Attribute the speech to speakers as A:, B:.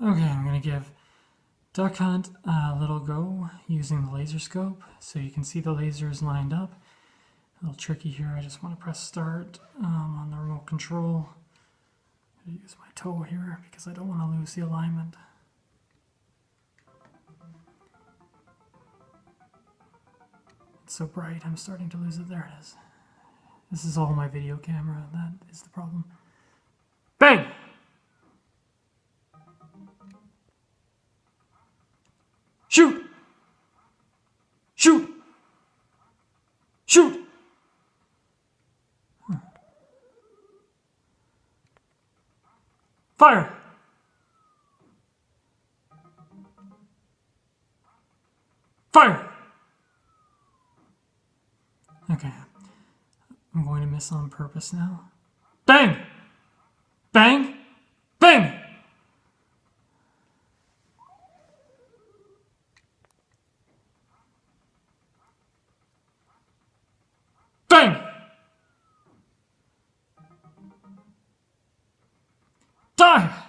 A: Okay, I'm going to give Duck Hunt a little go using the laser scope so you can see the lasers lined up. A little tricky here, I just want to press start on the remote control. I'm going to use my toe here because I don't want to lose the alignment. It's so bright, I'm starting to lose it. There it is. This is all my video camera, that is the problem. Bang! Shoot! Shoot! Shoot! Fire! Fire! Okay. I'm going to miss on purpose now. Bang! Bang! Bang! Bang! Die!